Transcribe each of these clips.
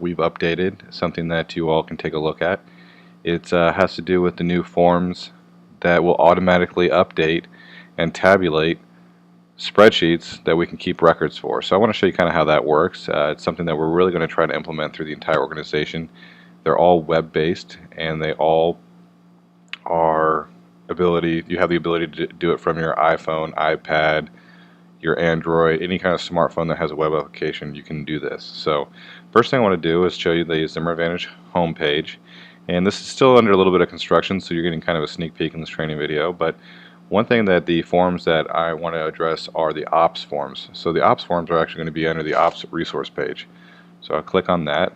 we've updated, something that you all can take a look at. It has to do with the new forms that will automatically update and tabulate spreadsheets that we can keep records for. So I want to show you kind of how that works. It's something that we're really going to try to implement through the entire organization. They're all web-based, and they all are you have the ability to do it from your iPhone, iPad, your Android, any kind of smartphone that has a web application. You can do this. So first thing I want to do is show you the Zimmer Advantage homepage, and this is still under a little bit of construction, so you're getting kind of a sneak peek in this training video. But one thing that the forms that I want to address are the ops forms. So the ops forms are actually going to be under the ops resource page. So I'll click on that,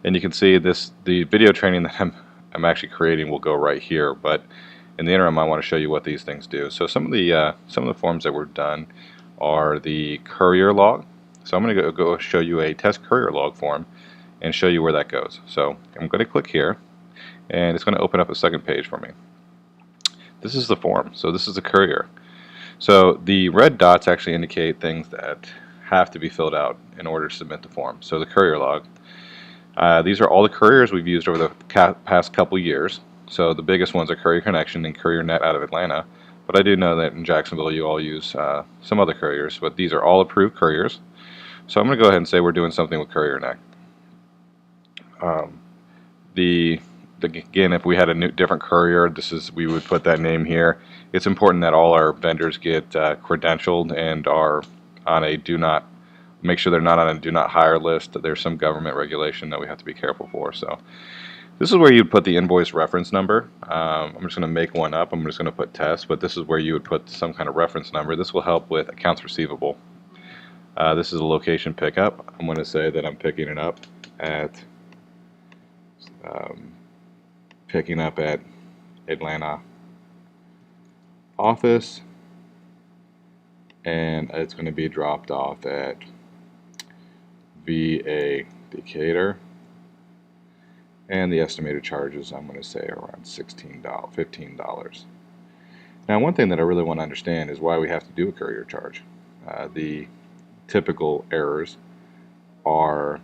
and you can see the video training that I'm actually creating will go right here, but in the interim I want to show you what these things do. So some of the forms that were done are the courier log. So I'm going to go show you a test courier log form and show you where that goes. So I'm going to click here, and it's going to open up a second page for me. This is the form. So this is the courier. So the red dots actually indicate things that have to be filled out in order to submit the form. So the courier log. These are all the couriers we've used over the past couple years. So the biggest ones are Courier Connection and CourierNet out of Atlanta. But I do know that in Jacksonville you all use some other couriers, but these are all approved couriers. So I'm going to go ahead and say we're doing something with CourierNet. Again, if we had a different courier, we would put that name here. It's important that all our vendors get credentialed and are on a make sure they're not on a do not hire list. There's some government regulation that we have to be careful for. So this is where you'd put the invoice reference number. I'm just going to make one up. I'm just going to put test, but this is where you would put some kind of reference number. This will help with accounts receivable. This is a location pickup. I'm going to say that I'm picking it up at Atlanta office, and it's going to be dropped off at VA Decatur, and the estimated charges I'm going to say are around $15. Now, one thing that I really want to understand is why we have to do a courier charge. The typical errors are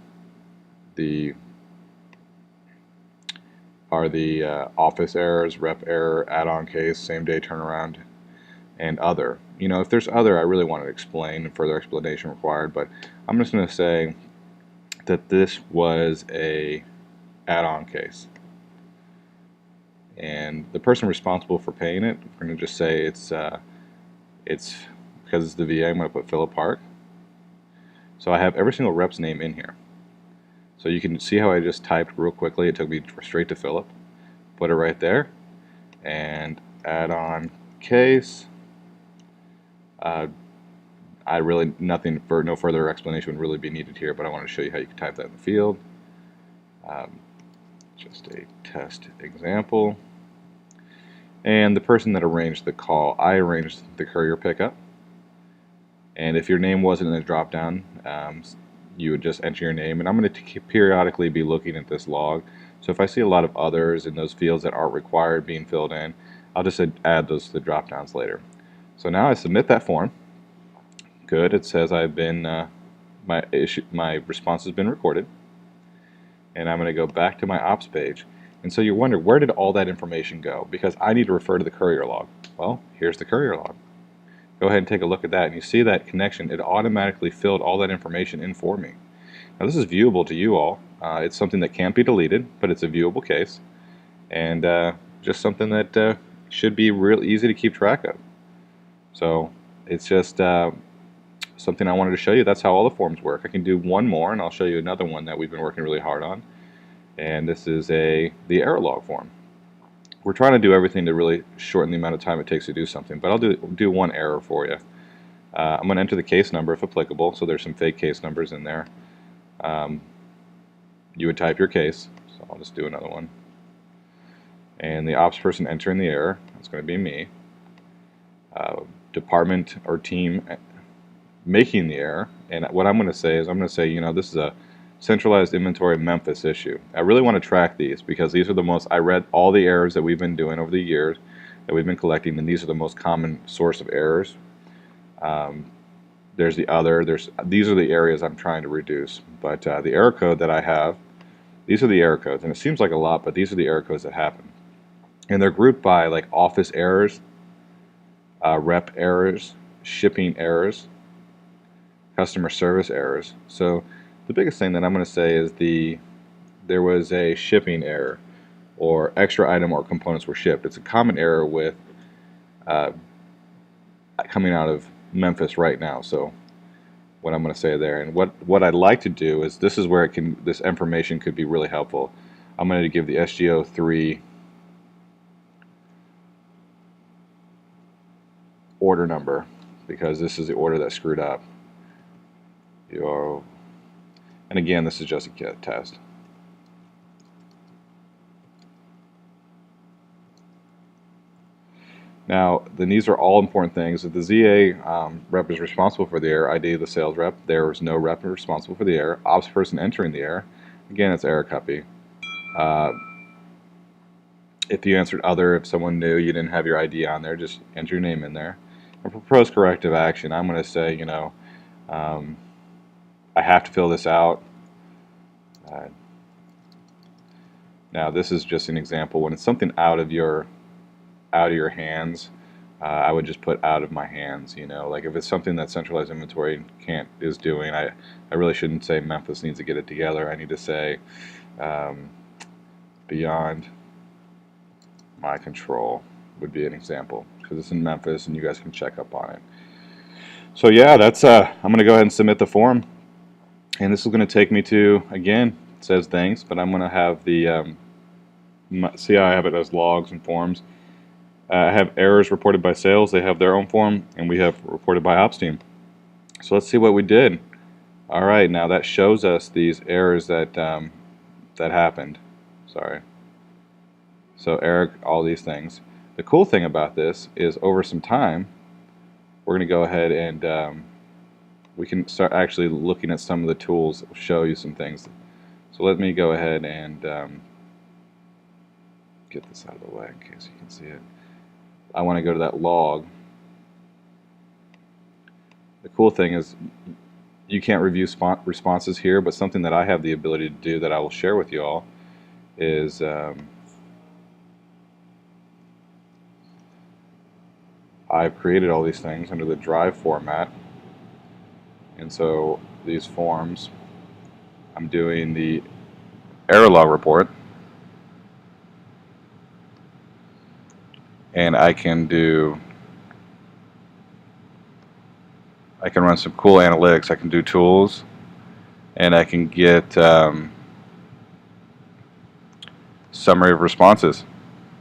the office errors, rep error, add-on case, same-day turnaround, and other. You know, if there's other, I really want to explain and further explanation required, but I'm just going to say that this was a add-on case. And the person responsible for paying it, we're going to just say it's because it's the VA, I'm going to put Phillip Park. So I have every single rep's name in here. So you can see how I just typed real quickly. It took me straight to Phillip. Put it right there. And add-on case. No further explanation would really be needed here, but I want to show you how you can type that in the field. Just a test example. And the person that arranged the call, I arranged the courier pickup. And if your name wasn't in the drop-down, you would just enter your name, and I'm going to periodically be looking at this log. So if I see a lot of others in those fields that aren't required being filled in, I'll just add those to the drop downs later. So now I submit that form. Good, it says I've been my response has been recorded, and I'm going to go back to my ops page. And so you wonder, where did all that information go? Because I need to refer to the courier log. Well, here's the courier log. Go ahead and take a look at that, and you see that connection. It automatically filled all that information in for me. Now this is viewable to you all. It's something that can't be deleted, but it's a viewable case, and just something that should be real easy to keep track of. So it's just something I wanted to show you. That's how all the forms work. I can do one more, and I'll show you another one that we've been working really hard on. And this is the error log form. We're trying to do everything to really shorten the amount of time it takes to do something, but I'll do one error for you. I'm going to enter the case number if applicable, so there's some fake case numbers in there. You would type your case, so I'll just do another one. And the ops person entering the error, that's going to be me. Department or team making the error, and what I'm going to say is you know, this is a centralized inventory Memphis issue. I really want to track these because these are the most, I read all the errors that we've been doing over the years that we've been collecting, and these are the most common source of errors. There's the other. These are the areas I'm trying to reduce. But the error code that I have, these are the error codes, and it seems like a lot, but these are the error codes that happen, and they're grouped by like office errors, rep errors, shipping errors, customer service errors. So the biggest thing that I'm going to say is there was a shipping error, or extra item or components were shipped. It's a common error with coming out of Memphis right now. So what I'm going to say there, and what I'd like to do is, this is where this information could be really helpful. I'm going to give the SG03 order number, because this is the order that screwed up. And again, this is just a test. Now, then these are all important things. If the ZA rep is responsible for the error, ID the sales rep, there was no rep responsible for the error. Ops person entering the error, again, it's error copy. If you answered other, if someone knew you didn't have your ID on there, just enter your name in there. And propose corrective action, I'm going to say, I have to fill this out. Now, this is just an example. When it's something out of your hands, I would just put out of my hands. Like if it's something that centralized inventory is doing, I really shouldn't say Memphis needs to get it together. I need to say beyond my control would be an example, because it's in Memphis and you guys can check up on it. So yeah, that's I'm going to go ahead and submit the form, and this is going to take me to, again, it says thanks, but I'm going to have the see how I have it as logs and forms. I have errors reported by sales. They have their own form, and we have reported by ops team. So let's see what we did. All right, now that shows us these errors that that happened. Sorry. So Eric, all these things. The cool thing about this is, over some time, we're going to go ahead and we can start actually looking at some of the tools that will show you some things. So let me go ahead and get this out of the way in case you can see it. I want to go to that log. The cool thing is you can't review responses here, but something that I have the ability to do that I will share with you all is I've created all these things under the Drive format, and so these forms, I'm doing the error log report, and I can run some cool analytics. I can do tools, and I can get summary of responses.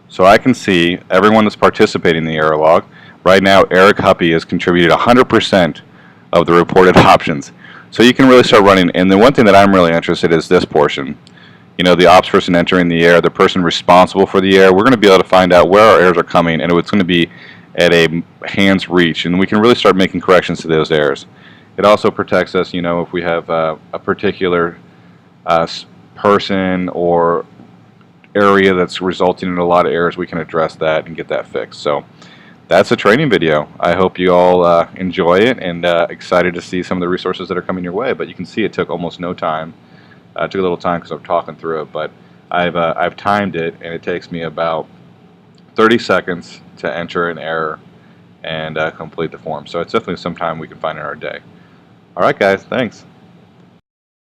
So I can see everyone that's participating in the error log. Right now, Eric Huppy has contributed 100% of the reported options. So you can really start running. And the one thing that I'm really interested in is this portion. The ops person entering the error, the person responsible for the error. We're going to be able to find out where our errors are coming, and it's going to be at a hand's reach, and we can really start making corrections to those errors. It also protects us, if we have a particular person or area that's resulting in a lot of errors, we can address that and get that fixed. So that's a training video. I hope you all enjoy it, and excited to see some of the resources that are coming your way. But you can see it took almost no time. It took a little time because I'm talking through it, but I've timed it, and it takes me about 30 seconds to enter an error and complete the form. So it's definitely some time we can find in our day. All right, guys, thanks.